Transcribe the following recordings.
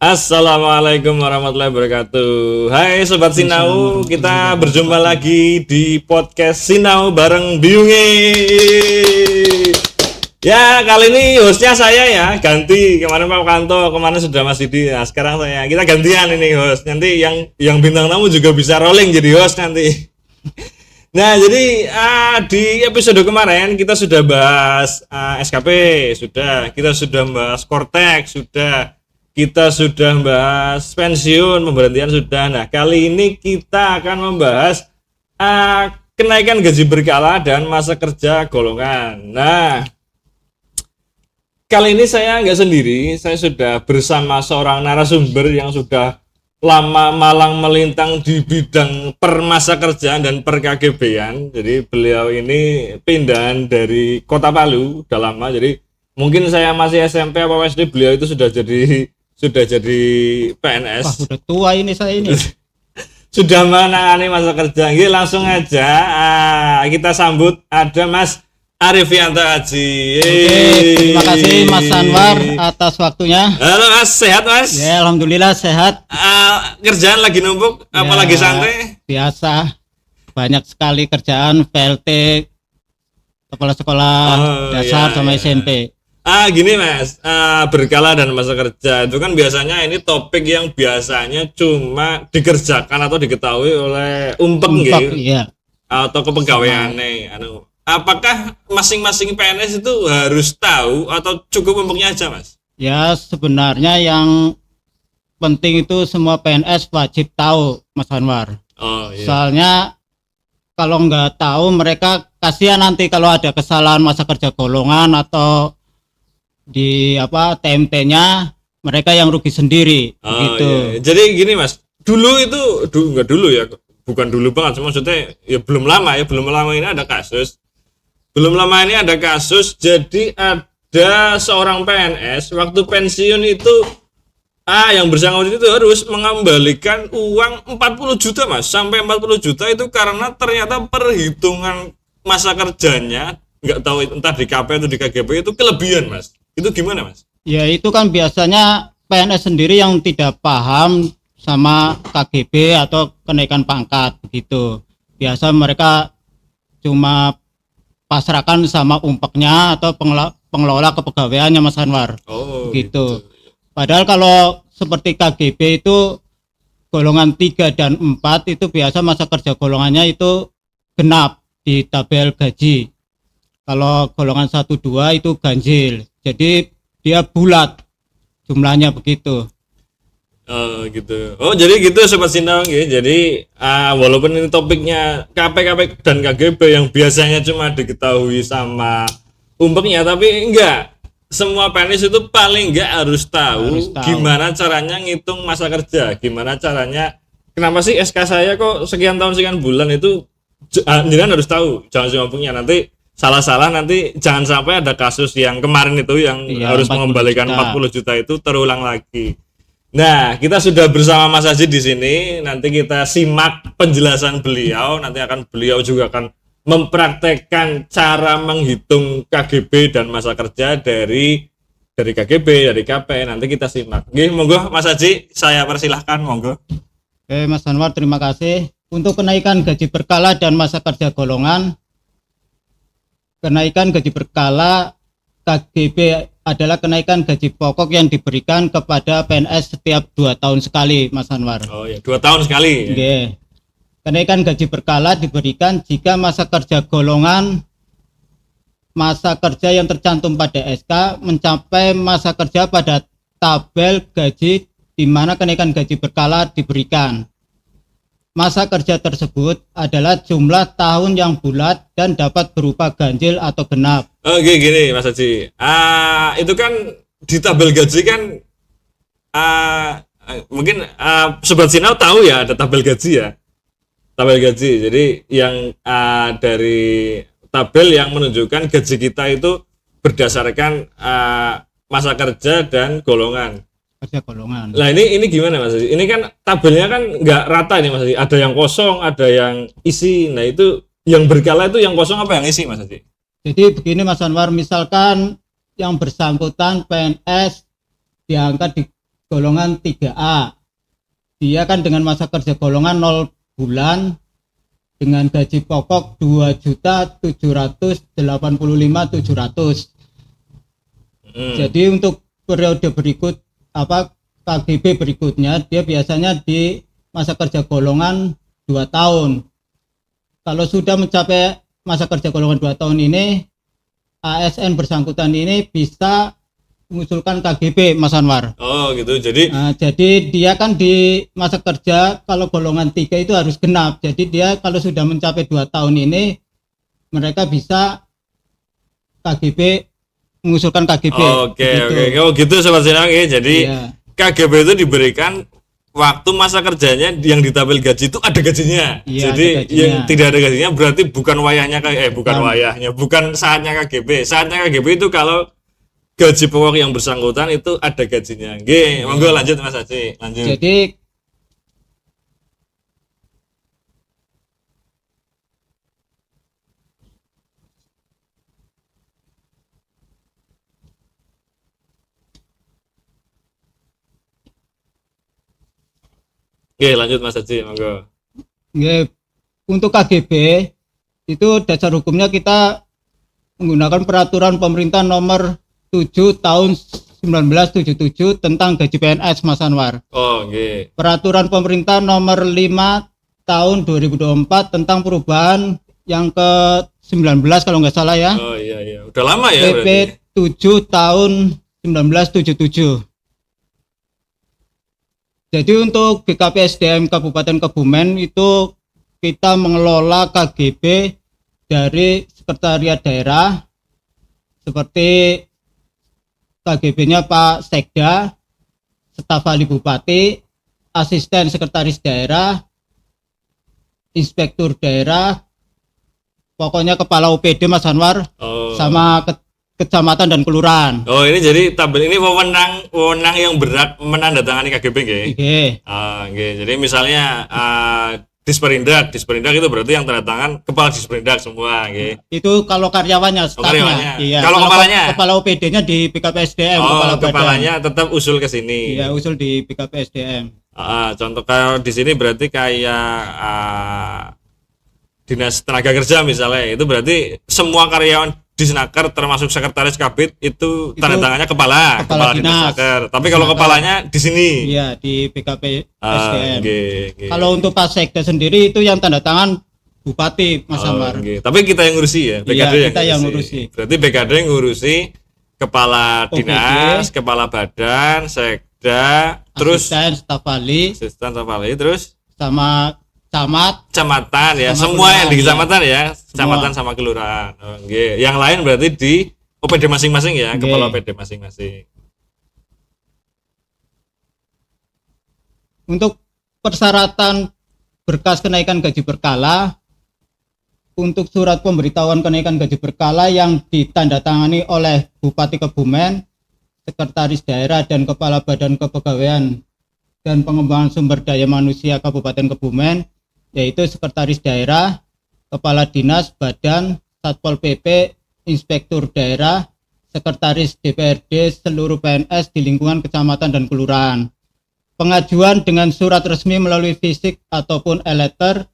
Assalamualaikum warahmatullahi wabarakatuh. Hai Sobat Sinau, kita berjumpa lagi di podcast Sinau bareng Biungi. Ya, kali ini hostnya saya ya, ganti. Kemarin Pak Kanto, kemarin sudah Mas Didi. Nah, sekarang kita gantian ini host. Nanti yang bintang tamu juga bisa rolling jadi host nanti. Nah, jadi di episode kemarin kita sudah bahas SKP, kita sudah bahas Kortex, kita sudah bahas pensiun, pemberhentian sudah. Nah, kali ini kita akan membahas kenaikan gaji berkala dan masa kerja golongan. Nah, kali ini saya nggak sendiri, saya sudah bersama seorang narasumber yang sudah lama malang melintang di bidang per masa kerja dan per KGB-an. Jadi beliau ini pindahan dari Kota Palu, udah lama. Jadi mungkin saya masih SMP apa SD, beliau itu sudah jadi PNS. Wah, udah tua ini saya ini. Sudah menangani masa kerja. Oke, langsung aja kita sambut ada Mas Arifianto Haji. Terima kasih Mas Anwar atas waktunya. Halo Mas, sehat Mas? Ya, alhamdulillah sehat. Kerjaan lagi numpuk, apalagi santai? Biasa. Banyak sekali kerjaan PLT kepala sekolah dasar sama SMP. Gini Mas, berkala dan masa kerja itu kan biasanya ini topik yang biasanya cuma dikerjakan atau diketahui oleh umpeng gitu, iya. Atau kepegawaiannya. Apakah masing-masing PNS itu harus tahu atau cukup umpengnya aja Mas? Ya, sebenarnya yang penting itu semua PNS wajib tahu Mas Anwar. Oh iya. Soalnya kalau nggak tahu mereka kasihan nanti kalau ada kesalahan masa kerja golongan atau di TMT-nya mereka yang rugi sendiri gitu. Iya. Jadi gini Mas, bukan dulu banget, maksudnya ya belum lama ini ada kasus. Jadi ada seorang PNS waktu pensiun itu yang bersangkutan itu harus mengembalikan uang 40 juta Mas, sampai 40 juta itu karena ternyata perhitungan masa kerjanya nggak tahu entah di KP atau di KGB itu kelebihan Mas. Itu gimana Mas? Ya itu kan biasanya PNS sendiri yang tidak paham sama KGB atau kenaikan pangkat begitu. Biasa mereka cuma pasrahkan sama umpeknya atau pengelola kepegawaiannya Mas Anwar. Oh gitu. Padahal kalau seperti KGB itu golongan 3 dan 4 itu biasa masa kerja golongannya itu genap di tabel gaji. Kalau golongan 1 2 itu ganjil. Jadi dia bulat jumlahnya begitu. Gitu. Oh, jadi gitu Sobat Sinau gitu. Jadi walaupun ini topiknya KP dan KGB yang biasanya cuma diketahui sama umpeknya, tapi enggak. Semua PNS itu paling enggak harus tahu gimana caranya ngitung masa kerja, gimana caranya. Kenapa sih SK saya kok sekian tahun sekian bulan itu jangan harus tahu, jangan cuma umpeknya. Nanti salah-salah nanti jangan sampai ada kasus yang kemarin itu yang harus mengembalikan 40 juta itu terulang lagi. Nah, kita sudah bersama Mas Haji di sini. Nanti kita simak penjelasan beliau. Nanti beliau juga akan mempraktekkan cara menghitung KGB dan masa kerja dari KGB, dari KP. Nanti kita simak. Oke, monggo Mas Haji, saya persilahkan, monggo. Oke, Mas Anwar, terima kasih. Untuk kenaikan gaji berkala dan masa kerja golongan, kenaikan gaji berkala KGB adalah kenaikan gaji pokok yang diberikan kepada PNS setiap 2 tahun sekali, Mas Anwar. Oh ya, 2 tahun sekali. Oke. Kenaikan gaji berkala diberikan jika masa kerja golongan masa kerja yang tercantum pada SK mencapai masa kerja pada tabel gaji di mana kenaikan gaji berkala diberikan. Masa kerja tersebut adalah jumlah tahun yang bulat dan dapat berupa ganjil atau genap. Oke, gini Mas Haji. Itu kan di tabel gaji kan mungkin Sobat Sinau tahu ya ada tabel gaji ya. Tabel gaji. Jadi yang dari tabel yang menunjukkan gaji kita itu berdasarkan masa kerja dan golongan. Kerja golongan. Nah ini gimana Mas Haji? Ini kan tabelnya kan nggak rata nih Mas Haji. Ada yang kosong, ada yang isi. Nah itu yang berkala itu yang kosong apa yang isi Mas Haji? Jadi begini Mas Anwar, misalkan yang bersangkutan PNS diangkat di golongan 3A. Dia kan dengan masa kerja golongan 0 bulan dengan gaji pokok 2.785.700. Jadi untuk periode berikut KGB berikutnya dia biasanya di masa kerja golongan 2 tahun. Kalau sudah mencapai masa kerja golongan 2 tahun ini, ASN bersangkutan ini bisa mengusulkan KGB, Mas Anwar. Oh gitu. Jadi dia kan di masa kerja kalau golongan 3 itu harus genap. Jadi dia kalau sudah mencapai 2 tahun ini, mereka bisa mengusulkan KGB. Oke. Oh gitu Sobat Sinang ya. Jadi KGB itu diberikan waktu masa kerjanya yang ditampil gaji itu ada gajinya. Jadi yang tidak ada gajinya berarti bukan saatnya KGB. Saatnya KGB itu kalau gaji pokok yang bersangkutan itu ada gajinya. Nggih, monggo lanjut Mas Haji, lanjut. Jadi lanjut Mas Haji, monggo. Untuk KGB itu dasar hukumnya kita menggunakan peraturan pemerintah nomor 7 tahun 1977 tentang gaji PNS, Mas Anwar. Peraturan pemerintah nomor 5 tahun 2024 tentang perubahan yang ke-19 kalau nggak salah ya. Udah lama ya PP berarti. 7 tahun 1977. Jadi untuk BKP-SDM Kabupaten Kebumen itu kita mengelola KGB dari sekretariat daerah seperti KGB-nya Pak Sekda, staf ahli bupati, asisten sekretaris daerah, inspektur daerah, pokoknya kepala UPD Mas Anwar, sama kecamatan dan kelurahan. Ini jadi tabel ini wewenang yang berat menandatangani KGB nggih. Jadi misalnya Disperindak itu berarti yang tanda tangan kepala Disperindak semua, nggih. Itu kalau karyawannya, stafnya. Iya. Kalau kepalanya? Kepala UPD-nya di BKP-SDM. Kepalanya tetap usul ke sini. Iya, usul di BKP-SDM. Contoh kalau di sini berarti kayak Dinas Tenaga Kerja misalnya, itu berarti semua karyawan di Snaker termasuk sekretaris Kabid itu tanda tangannya kepala Dinas Snaker. Tapi kalau kepalanya di sini. Iya, di BKP SDM. Kalau untuk Pak Sekda sendiri itu yang tanda tangan Bupati, Mas Amar. Tapi kita yang ngurusi ya, BKD yang ngurusi. Berarti BKD yang ngurusi kepala dinas, kepala badan, Sekda, terus asisten staf ahli, terus sama kecamatan ya, semua yang di kecamatan ya, kecamatan sama kelurahan. Yang lain berarti di OPD masing-masing ya, kepala OPD masing-masing. Untuk persyaratan berkas kenaikan gaji berkala, untuk surat pemberitahuan kenaikan gaji berkala yang ditandatangani oleh Bupati Kebumen, Sekretaris Daerah dan Kepala Badan Kepegawaian dan Pengembangan Sumber Daya Manusia Kabupaten Kebumen, yaitu Sekretaris Daerah, Kepala Dinas, Badan, Satpol PP, Inspektur Daerah, Sekretaris DPRD, seluruh PNS di lingkungan kecamatan dan kelurahan. Pengajuan dengan surat resmi melalui fisik ataupun e-letter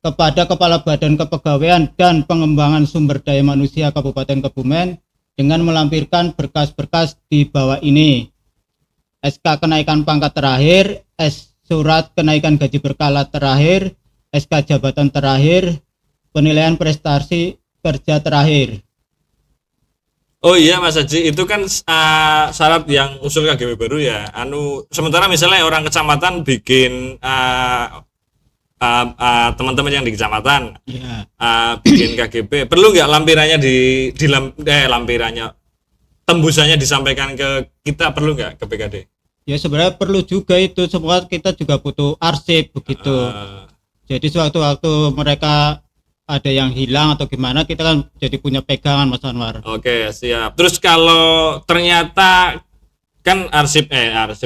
kepada Kepala Badan Kepegawaian dan Pengembangan Sumber Daya Manusia Kabupaten Kebumen dengan melampirkan berkas-berkas di bawah ini: SK kenaikan pangkat terakhir, surat kenaikan gaji berkala terakhir, SK jabatan terakhir, penilaian prestasi kerja terakhir. Oh iya Mas Haji, itu kan syarat yang usul KGB baru ya. Sementara misalnya orang kecamatan bikin teman-teman yang di kecamatan bikin KGB, perlu nggak lampirannya lampirannya tembusannya disampaikan ke kita, perlu nggak ke BKD? Ya sebenarnya perlu juga itu, semua kita juga butuh arsip begitu. Jadi sewaktu-waktu mereka ada yang hilang atau gimana, kita kan jadi punya pegangan, Mas Anwar. Oke, siap. Terus kalau ternyata kan arsip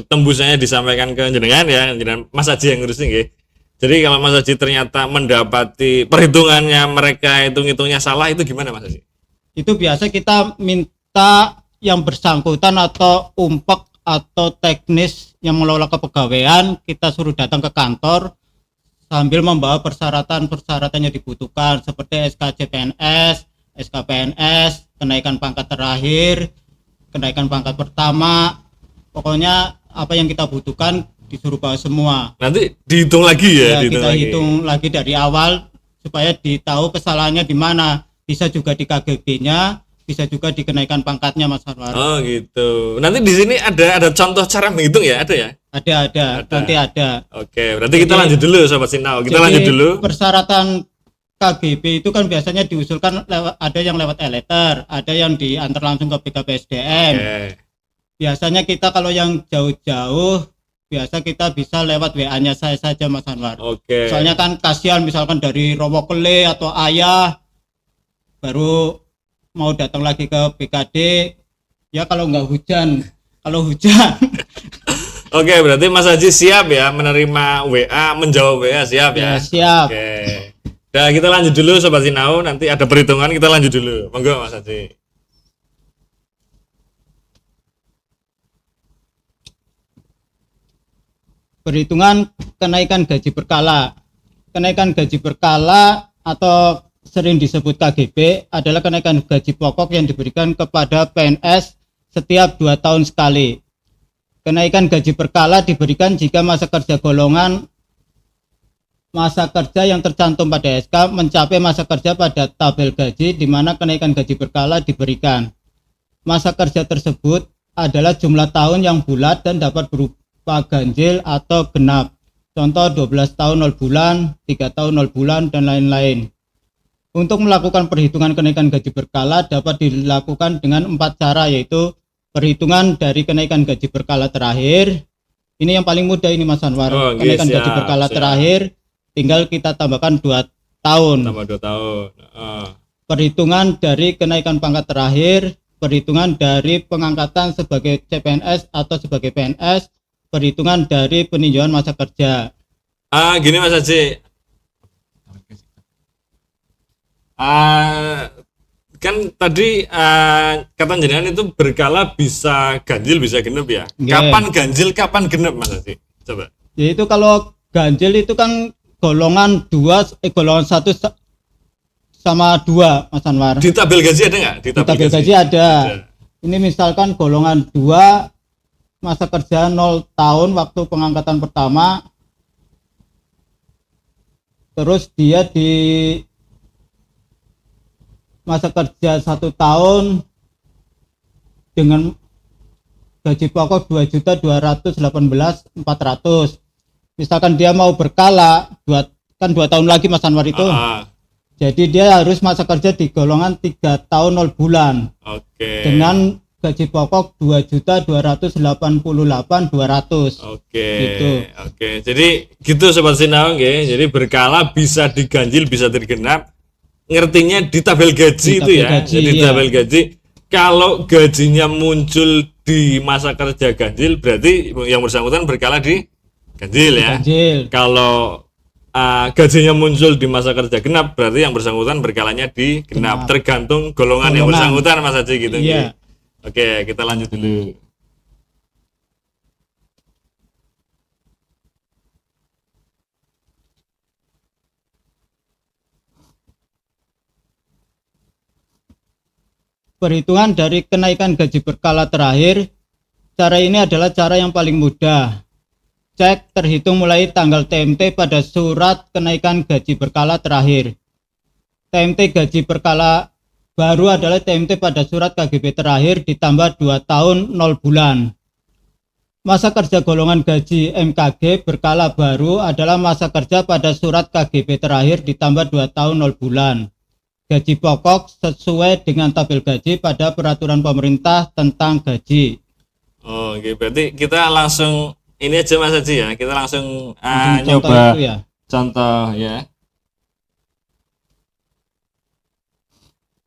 tembusannya disampaikan ke jenengan ya, jenengan Mas Haji yang ngurusin nggih. Jadi kalau Mas Haji ternyata mendapati perhitungannya mereka hitungnya salah, itu gimana Mas Haji? Itu biasa kita minta yang bersangkutan atau umpek atau teknis yang mengelola kepegawaian, kita suruh datang ke kantor sambil membawa persyaratan-persyaratan yang dibutuhkan seperti SKCPNS, SKPNS, kenaikan pangkat terakhir, kenaikan pangkat pertama, pokoknya apa yang kita butuhkan disuruh bawa semua. Nanti dihitung lagi ya, Ya, kita lagi. hitung lagi dari awal supaya ditahu kesalahannya di mana. Bisa juga di KGB-nya, bisa juga dikenaikan pangkatnya, Mas Anwar. Oh gitu. Nanti di sini ada contoh cara menghitung ya, ada ya? Ada, nanti ada. Oke, berarti kita lanjut dulu Sobat Sinau. Kita Jadi, lanjut dulu. persyaratan KGB itu kan biasanya diusulkan ada yang lewat e-letter, ada yang diantar langsung ke BKPSDM. Oke. Biasanya kita kalau yang jauh-jauh biasa kita bisa lewat WA-nya saya saja, Mas Anwar. Oke. Soalnya kan kasihan misalkan dari Rowokele atau Ayah baru mau datang lagi ke BKD, ya kalau nggak hujan, kalau hujan. Oke, berarti Mas Haji siap ya menerima WA, menjawab WA siap ya? Ya, siap. Oke. Nah, kita lanjut dulu Sobat Sinau, nanti ada perhitungan kita lanjut dulu. Monggo Mas Haji. Perhitungan kenaikan gaji berkala. Kenaikan gaji berkala atau sering disebut KGB adalah kenaikan gaji pokok yang diberikan kepada PNS setiap 2 tahun sekali. Kenaikan gaji berkala diberikan jika masa kerja golongan masa kerja yang tercantum pada SK mencapai masa kerja pada tabel gaji di mana kenaikan gaji berkala diberikan. Masa kerja tersebut adalah jumlah tahun yang bulat dan dapat berupa ganjil atau genap. Contoh 12 tahun 0 bulan, 3 tahun 0 bulan, dan lain-lain. Untuk melakukan perhitungan kenaikan gaji berkala dapat dilakukan dengan 4 cara, yaitu perhitungan dari kenaikan gaji berkala terakhir. Ini yang paling mudah ini Mas Anwar. Oh, Kenaikan siap, gaji berkala siap. terakhir tinggal kita tambahkan 2 tahun. Tambah 2 tahun. Perhitungan dari kenaikan pangkat terakhir, perhitungan dari pengangkatan sebagai CPNS atau sebagai PNS, perhitungan dari peninjauan masa kerja. Gini Mas Haji. Kan tadi kata jenengan itu berkala bisa ganjil bisa genep ya. Yeah. Kapan ganjil, kapan genep Mas Haji? Coba. Yaitu kalau ganjil itu kan golongan 1 sama 2 Mas Anwar. Di tabel gaji ada nggak? Di tabel gaji ada. Ini misalkan golongan 2 masa kerja 0 tahun waktu pengangkatan pertama. Terus dia di masa kerja 1 tahun dengan gaji pokok 2.218.400. Misalkan dia mau berkala 2 tahun lagi Mas Anwar itu. Jadi dia harus masa kerja di golongan 3 tahun 0 bulan. Oke. Dengan gaji pokok 2.288.200. Oke. Gitu. Oke. Jadi gitu Sobat Sinau nggih. Jadi berkala bisa diganjil, bisa digenap. Ngertinya di tabel gaji Di itu tabel ya. gaji, Jadi iya. tabel gaji kalau gajinya muncul di masa kerja ganjil berarti yang bersangkutan berkala di ganjil ya. Ganjil. Kalau gajinya muncul di masa kerja genap berarti yang bersangkutan berkalanya di genap. Tergantung golongan yang Golongan. bersangkutan Mas Haji gitu. Iya. Oke, kita lanjut dulu. Perhitungan dari kenaikan gaji berkala terakhir. Cara ini adalah cara yang paling mudah. Cek terhitung mulai tanggal TMT pada surat kenaikan gaji berkala terakhir. TMT gaji berkala baru adalah TMT pada surat KGB terakhir ditambah 2 tahun 0 bulan. Masa kerja golongan gaji MKG berkala baru adalah masa kerja pada surat KGB terakhir ditambah 2 tahun 0 bulan. Gaji pokok sesuai dengan tabel gaji pada peraturan pemerintah tentang gaji. Oh, oke. Berarti kita langsung ini aja Mas Haji ya. Kita langsung Contoh nyoba itu ya. contoh ya.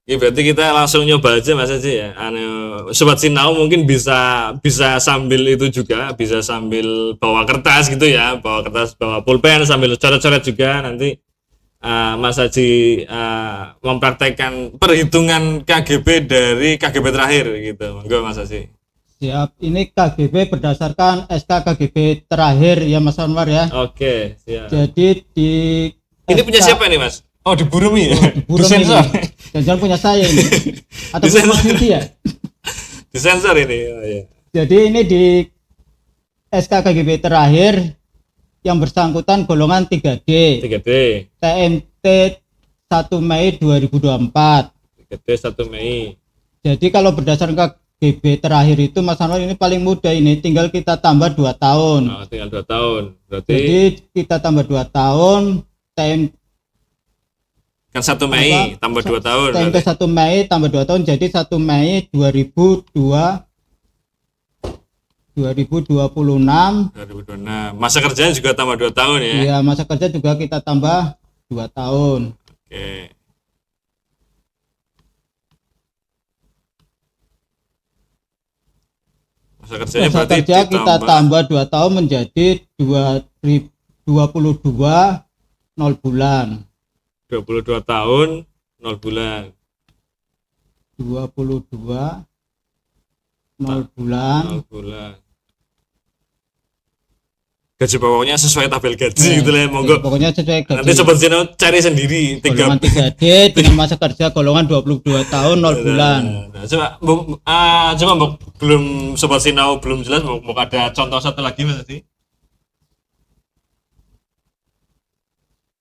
Ini berarti kita langsung nyoba aja Mas Haji ya. Sobat Sinau mungkin bisa sambil itu juga, bisa sambil bawa kertas gitu ya, bawa kertas, bawa pulpen sambil coret-coret juga nanti Mas Haji mempraktekkan perhitungan KGB dari KGB terakhir gitu. Monggo Mas Haji. Siap. Ini KGB berdasarkan SK KGB terakhir ya Mas Anwar ya. Oke, siap. Jadi di Ini punya siapa ini, Mas? Oh, di Burumi ya? Burung ini. Disensor. Jangan punya saya ini. Atau Disensor. Mas Yudi ya. Disensor ini. Oh, iya. Jadi ini di SK KGB terakhir yang bersangkutan golongan 3D. 3D. TMT 1 Mei 2024. 3D 1 Mei. Jadi kalau berdasarkan KGB terakhir itu Mas Anwar ini paling mudah ini, tinggal kita tambah 2 tahun. Oh, tinggal 2 tahun. Berarti Jadi kita tambah 2 tahun, kan 1 Mei tambah 2 tahun. TMT Berarti. 1 Mei tambah 2 tahun jadi 1 Mei 2026. 2026. Masa kerjanya juga tambah 2 tahun ya. Iya, masa kerja juga kita tambah 2 tahun. Oke. Masa kerjanya Masa berarti kerja kita tambah 2 tahun menjadi 22 0 bulan. 22 tahun 0 bulan. 22 0 bulan. 0 bulan. Gaji pokoknya sesuai tabel gaji gitu lah ya, monggo. Pokoknya sesuai gaji. Nanti Sobat Zeno cari sendiri Golongan 3D dengan masa kerja golongan 22 tahun 0 bulan. Nah, coba Mbok, belum Sobat Sinau belum jelas, mau ada contoh satu lagi Mas sih.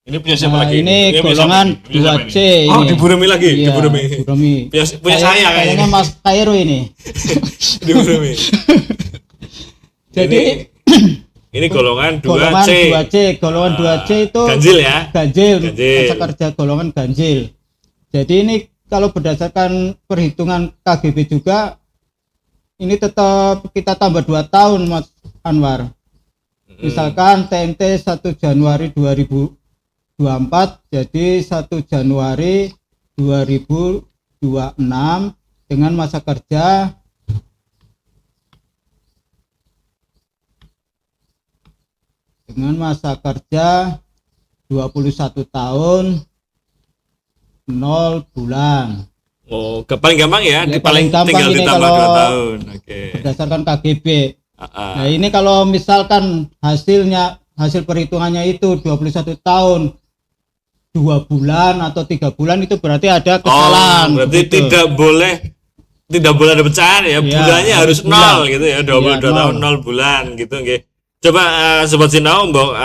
Ini punya siapa Nah, lagi? ini punya golongan siapa ini? Punya siapa 2C ini? Oh, ini. di Burumi lagi, di Iya, Burumi. Burumi. Punya saya Kayaknya kayaknya. Mas Kairo ini. Di Burumi. Jadi ini golongan 2C. golongan 2C, golongan 2C itu ganjil ya. ganjil, Ganjil. masa kerja golongan ganjil. Jadi ini kalau berdasarkan perhitungan KGB juga ini tetap kita tambah 2 tahun Mas Anwar. Misalkan TMT 1 Januari 2024 jadi 1 Januari 2026 dengan masa kerja dengan masa kerja 21 tahun 0 bulan. Oh, paling gampang ya, Ya, paling paling gampang tinggal ini ditambah kalau 2 tahun. Oke. Berdasarkan KGB. Ah. Nah, ini kalau misalkan hasil perhitungannya itu 21 tahun 2 bulan atau 3 bulan itu berarti ada kesalahan. Oh, berarti begitu. tidak boleh ada pecahan ya. Iya, Bulannya harus bulan. 0 gitu ya. 22 Iya, tahun 0 bulan gitu nggih. Coba Sobat Sinau Mbok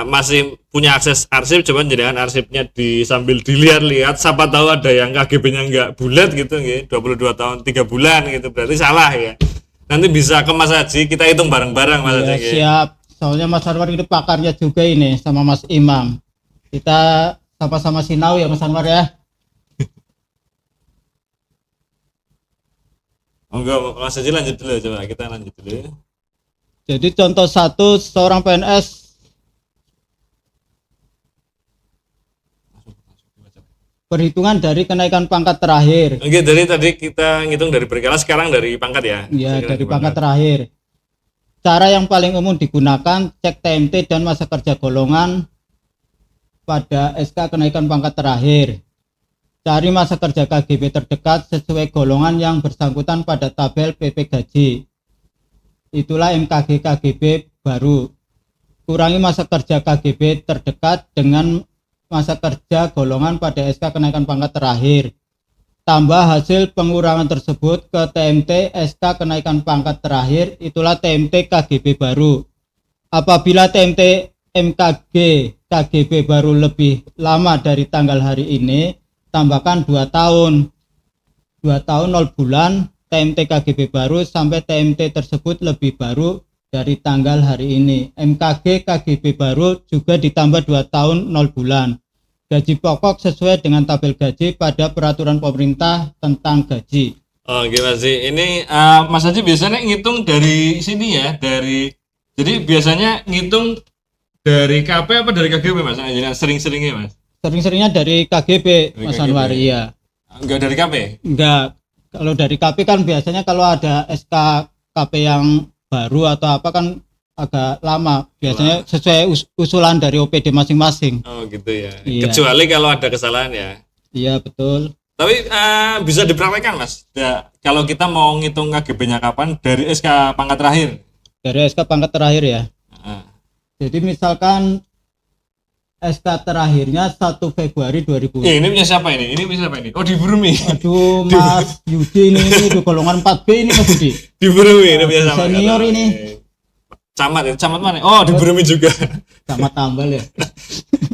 masih punya akses arsip, coba jadikan arsipnya sambil dilihat-lihat, siapa tahu ada yang KGB-nya enggak bulat gitu nggih. 22 tahun 3 bulan gitu. Berarti salah ya. Nanti bisa ke Mas Haji, kita hitung bareng-bareng Mas Ya, Haji. nggih. siap. Soalnya Mas Anwar ini pakarnya juga ini sama Mas Imam. Kita sama-sama sinau ya Mas Anwar ya. Monggo Mas Haji lanjut dulu, coba kita lanjut dulu. Jadi contoh 1, seorang PNS perhitungan dari kenaikan pangkat terakhir. Oke, dari tadi kita ngitung dari berkala, sekarang dari pangkat ya. Ya, Sekarang dari pangkat terakhir. Cara yang paling umum digunakan cek TMT dan masa kerja golongan pada SK kenaikan pangkat terakhir. Cari masa kerja KGB terdekat sesuai golongan yang bersangkutan pada tabel PP gaji. Itulah MKG KGB baru. Kurangi masa kerja KGB terdekat dengan masa kerja golongan pada SK kenaikan pangkat terakhir. Tambah hasil pengurangan tersebut ke TMT SK kenaikan pangkat terakhir, itulah TMT KGB baru. Apabila TMT MKG KGB baru lebih lama dari tanggal hari ini, tambahkan 2 tahun. 2 tahun 0 bulan TMT KGB baru sampai TMT tersebut lebih baru dari tanggal hari ini. MKG KGB baru juga ditambah 2 tahun 0 bulan. Gaji pokok sesuai dengan tabel gaji pada peraturan pemerintah tentang gaji. Oh, gimana sih? Ini Mas Haji biasanya ngitung dari sini ya, jadi biasanya ngitung dari KP apa dari KGB Mas? Jadi sering-seringnya Mas? Sering-seringnya dari KGB, Dari Mas KGB. Anwar, iya. Enggak dari KP? Enggak, kalau dari KP kan biasanya kalau ada SK KP yang baru atau apa kan agak lama. Biasanya sesuai usulan dari OPD masing-masing. Oh gitu ya. Iya. Kecuali kalau ada kesalahan ya. Iya, betul. Tapi bisa dipraktekkan Mas. Ya, kalau kita mau ngitung KGB-nya kapan dari SK pangkat terakhir. Dari SK pangkat terakhir ya. Ah. Jadi misalkan SK terakhirnya 1 Februari 2000. Ini punya siapa ini? Ini punya siapa ini? Oh, di Burumi. Aduh, Mas Yudi ini di golongan 4B ini Mas Yudi. Di Burumi ini punya siapa? Senior ini. Camat ya, camat mana? Oh, di Burumi juga. Sama tambal ya.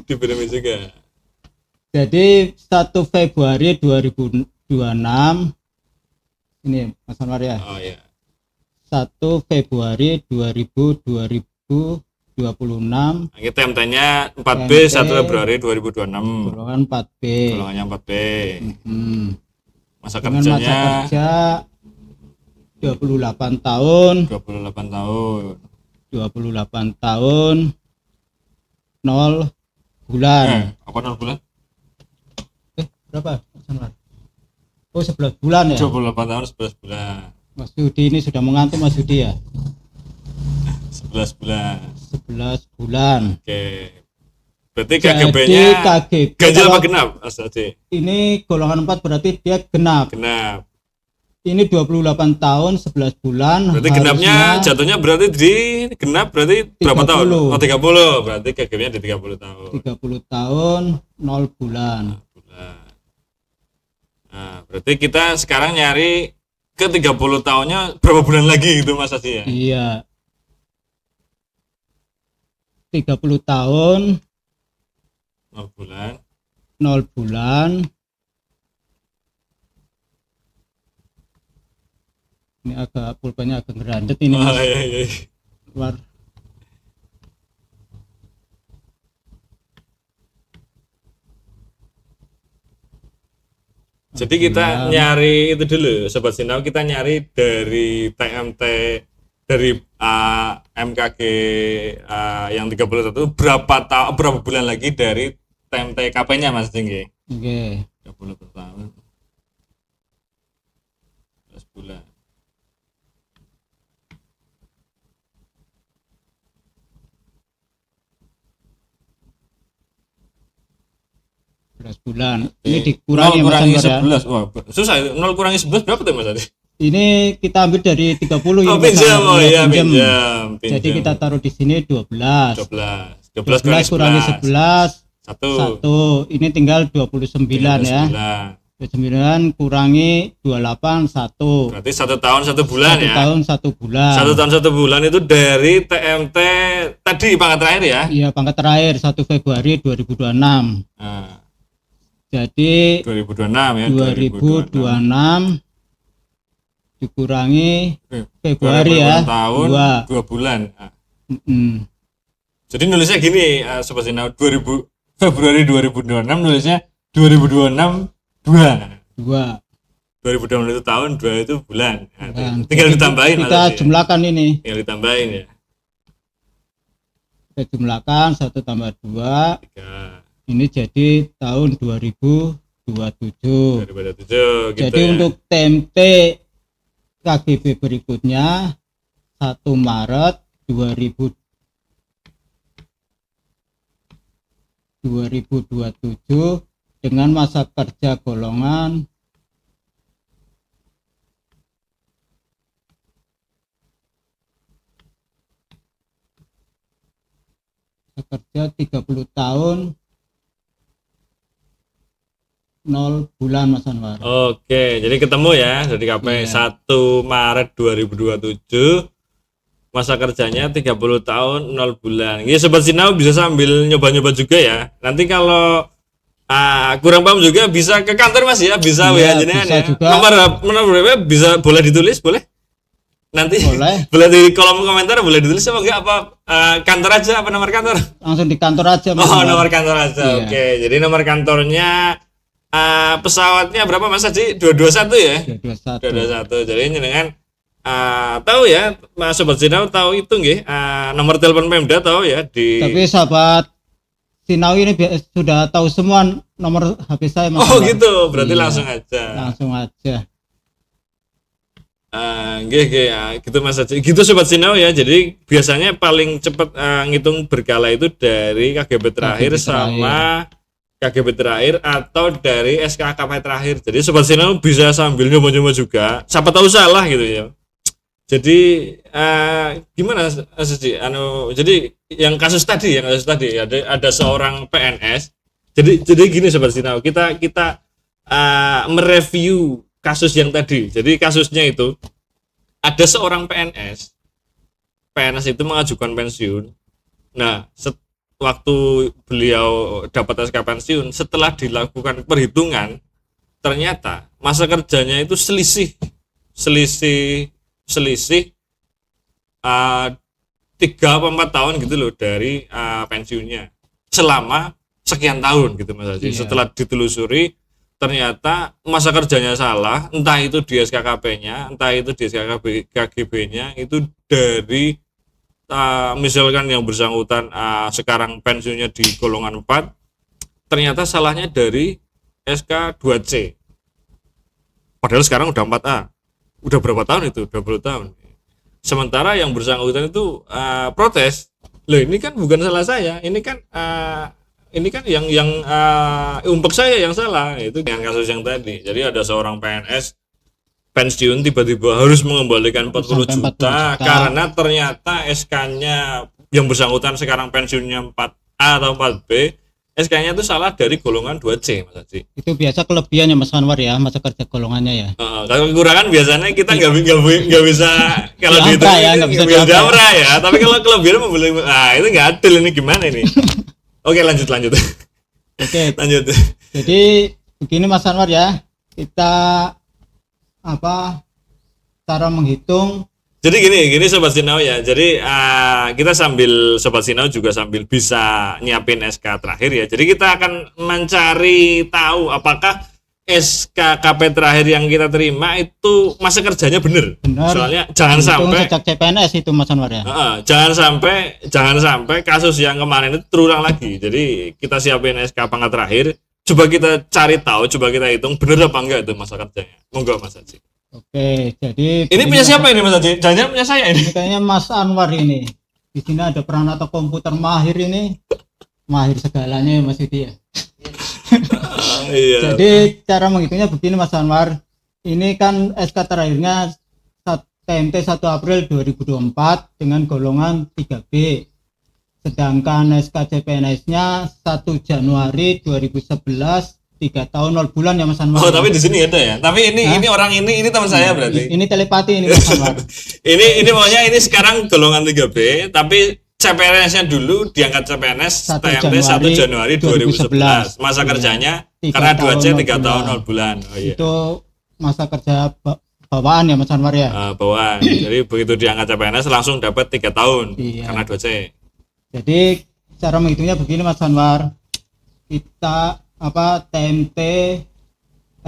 Di Burumi juga. Jadi 1 Februari 2026 ini Mas Anwar ya. Oh iya. 1 Februari 2026 Ini TMT-nya 4B TMT 1 Februari 2026. golongan 4B. Golongannya 4B. Masa Dengan masa kerjanya kerja 28 tahun 28 tahun. 28 tahun 0 bulan. Apa 0 bulan? Berapa? Mas Anwar? Oh 11 bulan ya. 28 tahun 11 bulan. Mas Yudi ini sudah mengantuk Mas Yudi ya. 11 bulan. 11 bulan. Oke. Berarti Jadi KGB-nya KGB ganjil apa kalau genap? Mas Adi? ini golongan 4 berarti dia genap. Genap. Ini 28 tahun 11 bulan. Berarti genapnya jatuhnya berarti di genap berarti berapa 30. tahun? Oh 30. Berarti KGB-nya di 30 tahun. 30 tahun 0 bulan. Nah, berarti kita sekarang nyari ke 30 tahunnya berapa bulan lagi gitu Mas Adi ya? Iya. 30 tahun 0 bulan. 0 bulan. Ini agak pulpennya agak ngerandet ini Oh, Mas. iya, iya. Keluar. Jadi kita nyari itu dulu Sobat Sinau, kita nyari dari TMT dari MKG yang 31 berapa bulan lagi dari TMT KP-nya Mas Tinggi? Oke. 30 per tahun 11 bulan. Bulan. Ini dikurangi 0 kurangi Mas Anwar ya. 11. Wah, susah. 0 kurangi 11 berapa tuh Mas Adi? Ini kita ambil dari 30 Oh, ini Mas pinjam. Anwar. Oh iya, Pinjam. pinjam. Jadi kita taruh di sini 12. 12 kurangi 11 1. 1. Ini tinggal 29 ya. 29 kurangi 28 1. Berarti 1 tahun 1 bulan 1 ya. tahun 1 bulan. 1 tahun 1 bulan itu dari TMT tadi pangkat terakhir ya. Iya, pangkat terakhir 1 Februari 2026. Nah, Jadi 2026 ya. 2026 dikurangi Februari ya. 26 tahun 2 bulan. Nah, jadi nulisnya gini Sobat Sinau, Februari 2026 nulisnya 2026 2. 2026 itu tahun, 2 itu bulan. Nah, tinggal ditambahin kita jumlahkan ini. Tinggal ditambahin ya. Kita jumlahkan 1 tambah 2. 3. Ini jadi tahun 2027. 2027 gitu. Jadi ya. untuk TMT KGB berikutnya 1 Maret 2027 dengan masa kerja golongan kerja 30 tahun 0 bulan Mas Anwar. Oke, jadi ketemu ya dari KP 1 Maret 2027, masa kerjanya 30 tahun 0 bulan. Ini Sobat Sinau bisa sambil nyoba-nyoba juga ya. Nanti kalau kurang paham juga bisa ke kantor Mas ya, bisa WA jenengan ya. juga. Nomor berapa bisa boleh ditulis, boleh? Nanti Boleh. boleh di kolom komentar boleh ditulis apa enggak apa kantor aja apa nomor kantor? Langsung di kantor aja Mas Oh, Anwar. nomor kantor aja. Iya. Oke, jadi nomor kantornya pesawatnya berapa Mas Haji? 221 ya? 21. 221. Jadi dengan tahu ya, Mas Sobat Sinau tahu itu nggih, nomor telepon Pemda tahu ya di. Tapi sahabat Sinau ini sudah tahu semua nomor HP saya Mas Oh Anwar. gitu, berarti Iya. langsung aja. Langsung aja. Nggih gitu Mas Haji. Gitu Sobat Sinau ya. Jadi biasanya paling cepat ngitung berkala itu dari KGB terakhir KGB sama KGB terakhir atau dari SKKP terakhir. Jadi Sobat Sinau bisa sambil nyoba-nyoba juga. Siapa tahu salah gitu ya. Jadi gimana Siji? Jadi yang kasus tadi ada seorang PNS. Jadi gini Sobat Sinau, kita mereview kasus yang tadi. Jadi kasusnya itu ada seorang PNS itu mengajukan pensiun. Nah, waktu beliau dapat SK pensiun, setelah dilakukan perhitungan, ternyata masa kerjanya itu selisih 3 atau 4 tahun gitu loh dari pensiunnya selama sekian tahun gitu Mas Haji. Iya. Setelah ditelusuri ternyata masa kerjanya salah, entah itu di SKKP-nya, entah itu di KGB-nya itu dari misalkan yang bersangkutan sekarang pensiunnya di golongan 4, ternyata salahnya dari SK 2C. Padahal sekarang udah 4A. Udah berapa tahun itu? 20 tahun. Sementara yang bersangkutan itu protes. Loh, ini kan bukan salah saya. Ini kan yang umpek saya yang salah. Itu dengan kasus yang tadi. Jadi ada seorang PNS pensiun tiba-tiba harus mengembalikan 40 juta karena ternyata SK-nya yang bersangkutan sekarang pensiunnya 4A atau 4B, SK-nya itu salah dari golongan 2C Mas Haji. Itu biasa kelebihan ya Mas Anwar ya, masa kerja golongannya ya. Kalau kekurangan biasanya kita nggak bisa kalau Diamra ya, nggak bisa diamra ya. Tapi kalau kelebihan membeli, itu nggak adil ini gimana ini? Oke, lanjut. Oke. Lanjut. Jadi begini Mas Anwar ya, kita cara menghitung. Jadi gini Sobat Sinau ya. Jadi kita Sobat Sinau juga sambil bisa nyiapin SK terakhir ya. Jadi kita akan mencari tahu apakah SKKP terakhir yang kita terima itu masa kerjanya benar. Soalnya jangan sampai sejak CPNS itu Mas Anwar ya. Jangan sampai kasus yang kemarin itu terulang lagi. Jadi kita siapin SK pangkat terakhir. Coba kita cari tahu, coba kita hitung benar apa enggak itu masa kerjanya. Monggo Mas Haji. Oke, jadi ini punya siapa ini Mas Haji? Jangan punya saya ini. Kayaknya Mas Anwar ini. Di sini ada peranata komputer mahir ini. Mahir segalanya ya Mas Yudi ya. Iya. Jadi cara menghitungnya begini Mas Anwar. Ini kan SK terakhirnya TMT 1 April 2024 dengan golongan 3B. Sedangkan SK CPNS-nya 1 Januari 2011, 3 tahun 0 bulan ya Mas Anwar. Oh, tapi di sini ada ya. Tapi ini orang ini teman saya berarti. Ini telepati ini Mas Anwar. ini pokoknya ini sekarang golongan 3B, tapi CPNS-nya dulu diangkat CPNS TMT 1 Januari 2011. Masa kerjanya karena 2C 3 tahun 0 bulan. Oh iya. Itu masa kerja bawaan ya Mas Anwar ya. Bawaan. Jadi begitu diangkat CPNS langsung dapat 3 tahun karena 2C. Jadi cara menghitungnya begini Mas Anwar. Kita TMT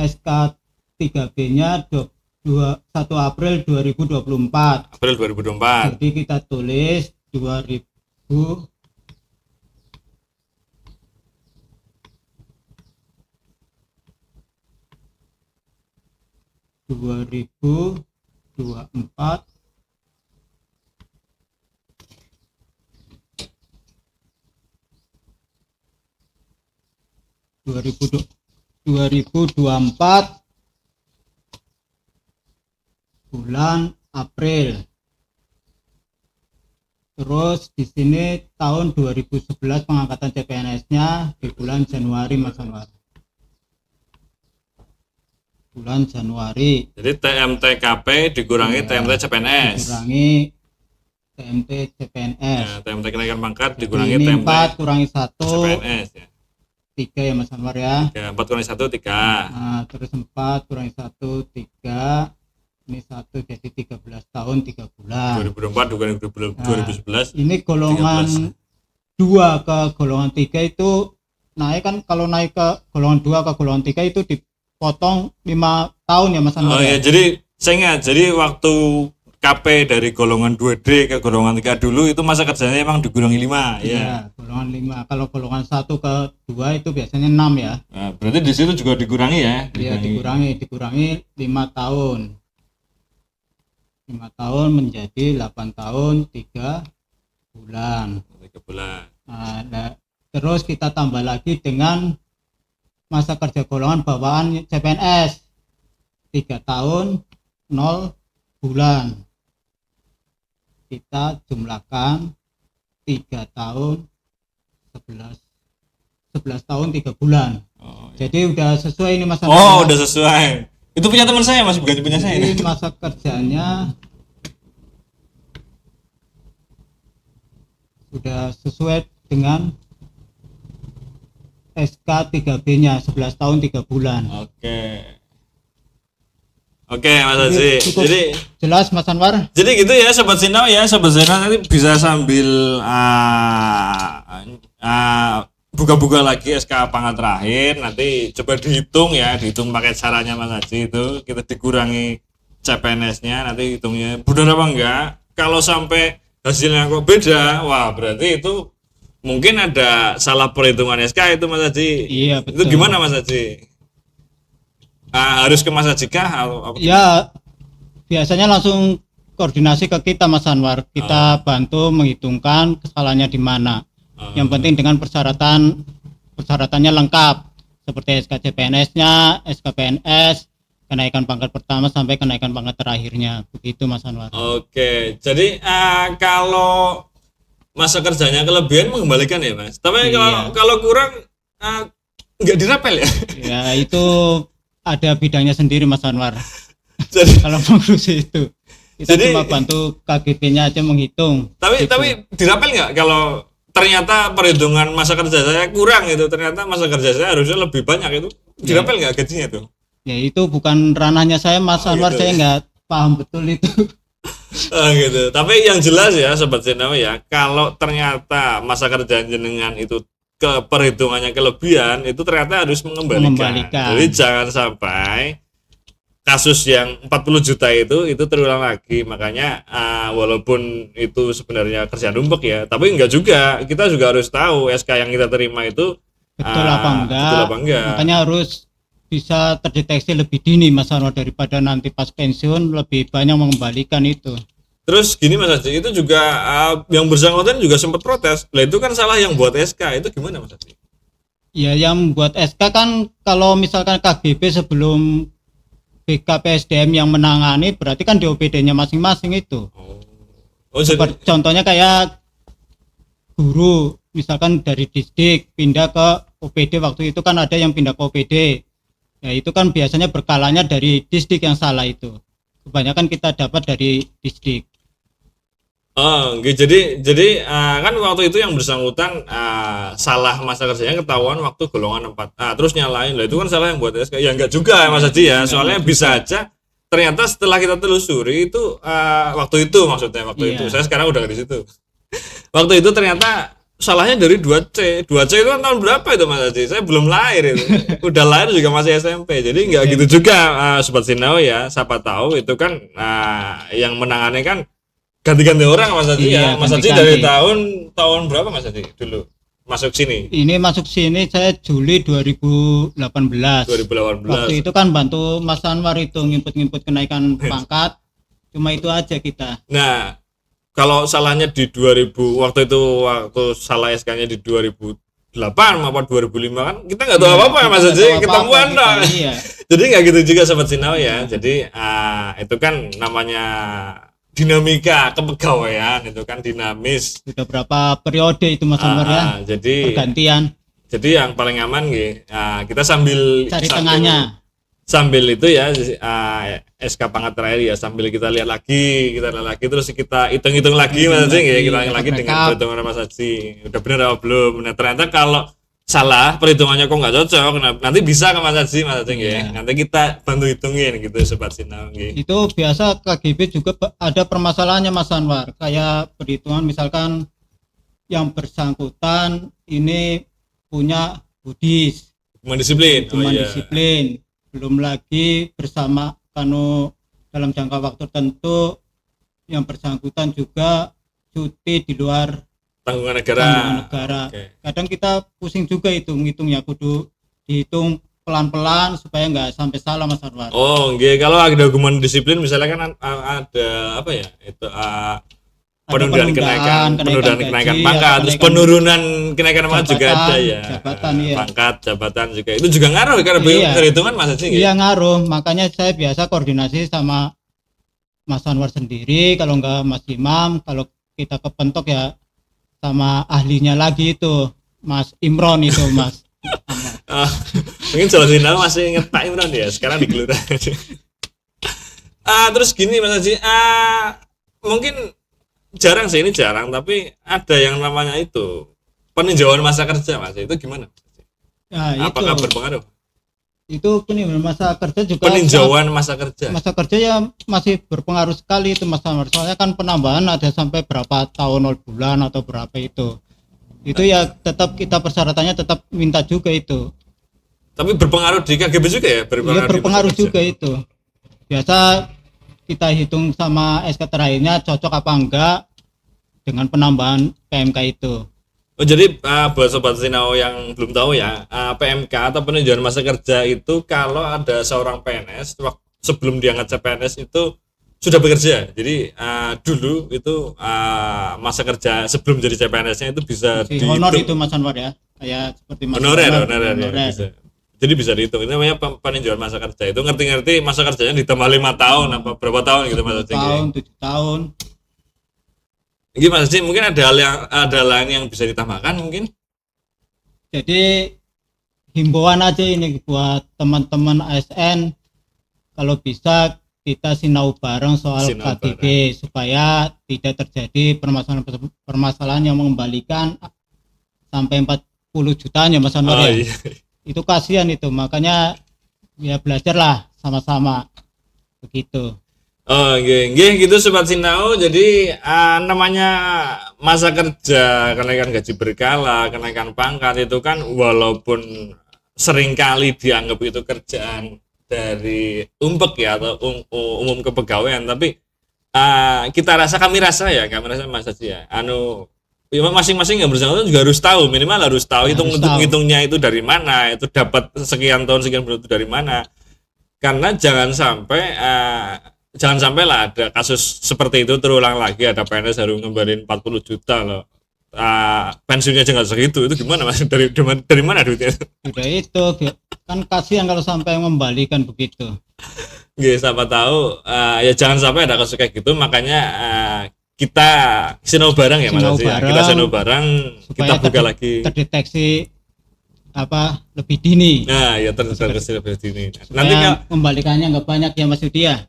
SK 3B-nya 1 April 2024. April 2024. Jadi kita tulis 2000 2024 2024 bulan April. Terus di sini tahun 2011 pengangkatan CPNS-nya di bulan Januari Mas Anwar. Bulan Januari. Jadi TMTKP dikurangi TMT CPNS. Dikurangi TMT CPNS. Ya, TMT kenaikan pangkat dikurangi ini TMT 4 kurangi 1 CPNS ya. 3 ya Mas Anwar ya. 4 kurangi 1 3. Nah, terus 4 kurangi 1 3. Ini 1 jadi 13 tahun 3 bulan. 2024 dikurangi 2011. Ini golongan 2 ke golongan 3 itu naik kan, kalau naik ke golongan 2 ke golongan 3 itu dipotong 5 tahun ya Mas Anwar. Oh ya, jadi saya ingat, jadi waktu KP dari golongan 2D ke golongan 3 dulu itu masa kerjanya emang dikurangi 5 ya. Golongan 5. Kalau golongan 1 ke 2 itu biasanya 6 ya. Nah, berarti di situ juga dikurangi ya? Iya, dikurangi 5 tahun. 5 tahun menjadi 8 tahun 3 bulan. 3 bulan. Nah, terus kita tambah lagi dengan masa kerja golongan bawaan CPNS 3 tahun 0 bulan. Kita jumlahkan 3 tahun 11 tahun 3 bulan. Oh, Jadi udah sesuai ini masa oh udah sesuai. Itu punya teman saya Mas, bukan punya saya Jadi ini. masa kerjanya sudah sesuai dengan SK 3B-nya 11 tahun 3 bulan. Oke Mas Haji. Cukup Jadi jelas Mas Anwar? Jadi gitu ya Sobat Sinau ya, Sobat Sinau nanti bisa sambil buka-buka lagi SK Pangan terakhir, nanti coba dihitung ya, dihitung pakai caranya Mas Haji itu, kita dikurangi CPNS-nya, nanti hitungnya benar apa enggak. Kalau sampai hasilnya kok beda, wah berarti itu mungkin ada salah perhitungan SK itu Mas Haji. Iya, Itu betul. gimana Mas Haji? Harus ke Mas Haji kah? Atau apa? Ya, biasanya langsung koordinasi ke kita Mas Anwar. Kita bantu menghitungkan kesalahannya di mana. Yang penting dengan persyaratannya lengkap seperti SK CPNS-nya, SK PNS, kenaikan pangkat pertama sampai kenaikan pangkat terakhirnya. Begitu Mas Anwar. Oke, jadi kalau masa kerjanya kelebihan mengembalikan ya Mas. Tapi Iya. kalau kurang nggak dirapel ya. Ya itu ada bidangnya sendiri Mas Anwar. Jadi Kalau mengurus itu kita Jadi- cuma bantu KGP-nya aja menghitung. tapi Gitu. dirapel nggak kalau ternyata perhitungan masa kerja saya kurang gitu, ternyata masa kerja saya harusnya lebih banyak itu, dirapel nggak gajinya itu? Ya itu bukan ranahnya saya Mas Oh, Anwar, gitu saya ya. nggak paham betul itu. Gitu. Tapi yang jelas ya Sobat Sinau ya, kalau ternyata masa kerja jenengan itu ke perhitungannya kelebihan, itu ternyata harus mengembalikan. Mengembalikan. Jadi jangan sampai kasus yang 40 juta itu terulang lagi. Makanya walaupun itu sebenarnya kerja numpuk ya, tapi enggak juga. Kita juga harus tahu SK yang kita terima itu Betul apa enggak? betul apa enggak. Makanya harus bisa terdeteksi lebih dini Mas Anwar, daripada nanti pas pensiun lebih banyak mengembalikan itu. Terus gini Mas Haji, itu juga yang bersangkutan juga sempat protes. Lah itu kan salah yang buat SK, itu gimana Mas Haji? Ya yang buat SK kan kalau misalkan KGB sebelum BKPSDM yang menangani berarti kan di OPD-nya masing-masing itu. Oh jadi Contohnya kayak guru misalkan dari distrik pindah ke OPD, waktu itu kan ada yang pindah ke OPD. Ya itu kan biasanya berkalanya dari distrik yang salah itu. Kebanyakan kita dapat dari distrik. jadi kan waktu itu yang bersangkutan salah masa kerjanya ketahuan waktu golongan 4. Terus nyalain. Lah itu kan salah yang buat SK. Ya enggak juga Mas Haji ya. Soalnya bisa aja ternyata setelah kita telusuri itu waktu itu maksudnya waktu Iya. itu. Saya sekarang udah di situ. Waktu itu ternyata salahnya dari 2C. 2C itu kan tahun berapa itu Mas Haji? Saya belum lahir itu. Udah lahir juga masih SMP. Jadi enggak gitu juga Sobat Sinau ya. Siapa tahu itu kan yang menangani kan ganti-ganti orang Mas Haji Iya, ya. Mas Haji ganti-ganti. dari tahun berapa Mas Haji dulu masuk sini? Ini masuk sini saya Juli 2018. 2018. Waktu itu kan bantu Mas Anwar itu ngimput-ngimput kenaikan pangkat. Cuma itu aja kita. Nah, kalau salahnya di 2000 waktu salah SK-nya di 2008 maupun 2005 kan kita nggak tahu apa-apa ya Mas Kita Haji, nggak tahu ketemuan apa-apa dong. kita, iya. Jadi nggak gitu juga Sobat Sinau ya. Jadi itu kan namanya dinamika kepegawaian, itu kan dinamis. Sudah berapa periode itu Mas Anwar ya? Jadi Pergantian. yang paling aman kita sambil Cari tengahnya. sambil itu ya SK pangkat terakhir ya, sambil kita lihat lagi terus kita hitung lagi Mas Haji ya, kita hitung lagi dengan backup. perhitungan Mas Haji udah benar apa belum. Nah ternyata kalau salah perhitungannya kok nggak cocok, nanti bisa ke Mas Haji ya, Iya. nanti kita bantu hitungin gitu Sobat Sinau nggih. Itu biasa KGB juga ada permasalahannya Mas Anwar, kayak perhitungan misalkan yang bersangkutan ini punya budis, Mendisiplin. cuma iya. disiplin, belum lagi bersama dalam jangka waktu tertentu yang bersangkutan juga cuti di luar Tanggungan negara. tanggungan negara. Oke. Kadang kita pusing juga itu menghitungnya, kudu dihitung pelan-pelan supaya nggak sampai salah Mas Anwar. Oh, nggih, kalau ada hukuman disiplin misalnya kan ada apa ya? Itu penundaan kenaikan pangkat, terus penurunan kenaikan pangkat juga ada ya. Jabatan iya. Pangkat, jabatan juga. Itu juga ngaruh karena perhitungan Mas Haji. Iya ngaruh, makanya saya biasa koordinasi sama Mas Anwar sendiri, kalau enggak Mas Imam, kalau kita kepentok ya sama ahlinya lagi itu, Mas Imron itu, Mas. Mungkin Jawa Sinau masih inget Pak Imron ya, sekarang di kelurahan. Terus gini Mas Haji, mungkin jarang sih, ini jarang, tapi ada yang namanya itu peninjauan masa kerja Mas, itu gimana? Ya, apakah berpengaruh? Itu masa kerja juga, peninjauan masa kerja ya masih berpengaruh sekali itu Mas Anwar, soalnya kan penambahan ada sampai berapa tahun, 0 bulan atau berapa itu ya tetap kita persyaratannya tetap minta juga itu. Tapi berpengaruh di KGB juga ya? Berpengaruh juga itu. Biasa kita hitung sama SK terakhirnya cocok apa enggak dengan penambahan PMK itu. Oh, jadi buat Sobat Sinau yang belum tahu ya, PMK atau peninjauan masa kerja itu kalau ada seorang PNS sebelum diangkat CPNS itu sudah bekerja. Jadi dulu itu masa kerja sebelum jadi CPNS-nya itu bisa dihitung. Honor itu Mas Anwar ya. Kayak seperti Mas honorer ya, bisa. Jadi bisa dihitung. Ini namanya peninjauan masa kerja. Itu ngerti-ngerti masa kerjanya ditambah 5 tahun apa berapa tahun gitu Mas Haji? 7 tahun. Ini Mas Haji, mungkin ada lain yang bisa ditambahkan mungkin? Jadi himbauan aja ini buat teman-teman ASN, kalau bisa kita sinau bareng soal KGB supaya tidak terjadi permasalahan yang mengembalikan sampai 40 jutaan ya Mas Anwar ya. Iya. Itu kasihan itu, makanya ya belajarlah sama-sama begitu. Oh, nggih gitu Sobat Sinau. Jadi namanya masa kerja, kenaikan gaji berkala, kenaikan pangkat itu kan walaupun seringkali dianggap itu kerjaan dari umpek ya atau umum kepegawaian, tapi kami rasa Mas Haji ya, ya masing-masing yang bersangkutan juga harus tahu, minimal harus tahu hitungnya itu dari mana, itu dapat sekian tahun sekian bulan itu dari mana. Karena jangan sampai lah ada kasus seperti itu terulang lagi, ada PNS harus ngembalin 40 juta loh. Pensiunnya aja nggak segitu, itu gimana Mas? Dari mana duitnya? Udah itu kan kasihan kalau sampai membalikan begitu. Nggih, siapa tahu ya jangan sampai ada kasus kayak gitu, makanya kita sinau bareng ya Mas Haji. Kita sinau bareng, kita buka lagi. Terdeteksi lebih dini. Nah, ya terdeteksi lebih dini. Nanti kembalikannya nggak banyak ya Mas Yudi ya.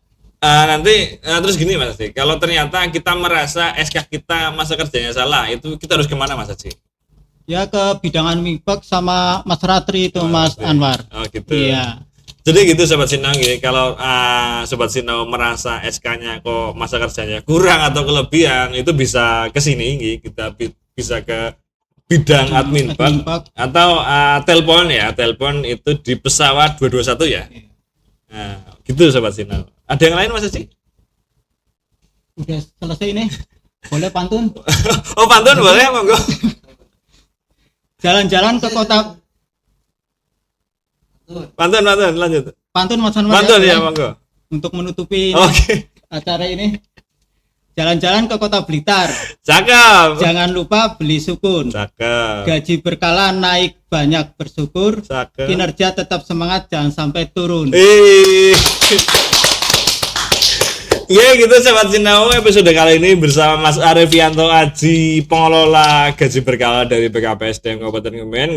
Terus gini Mas Haji, kalau ternyata kita merasa SK kita masa kerjanya salah, itu kita harus kemana Mas Haji? Ya ke bidangan Mipek sama Mas Ratri itu Mas Anwar. Oh gitu. Iya. Jadi gitu Sobat Sinau, kalau Sobat Sinau merasa SK-nya kok masa kerjanya kurang atau kelebihan, itu bisa ke sini, kita bisa ke bidang admin Pak atau telepon itu di pesawat 221 ya. Nah, gitu Sobat Sinau. Ada yang lain Mas Haji? Udah selesai ini. Boleh pantun? Oh, pantun boleh, monggo. Jalan-jalan ke kota. Pantun lanjut. Pantun Mas Anwar. Pantun ya, monggo. Untuk menutupi acara ini. Jalan-jalan ke kota Blitar. Cakep. Jangan lupa beli sukun. Cakep. Gaji berkala naik banyak bersyukur. Cakep. Kinerja tetap semangat, jangan sampai turun. Ya gitu Sobat Sinau, episode kali ini bersama Mas Arifianto Aji, pengelola gaji berkala dari BKPSDM Kabupaten Kebumen.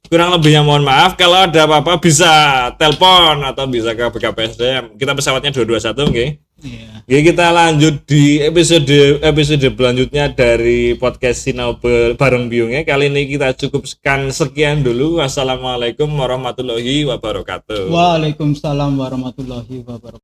Kurang lebihnya mohon maaf, kalau ada apa-apa bisa telepon atau bisa ke BKPSDM. Kita pesawatnya 221 nggih. Iya. Kita lanjut di episode selanjutnya dari podcast Sinau bareng Biungnya. Kali ini kita cukupkan sekian dulu. Wassalamualaikum warahmatullahi wabarakatuh. Waalaikumsalam warahmatullahi wabarakatuh.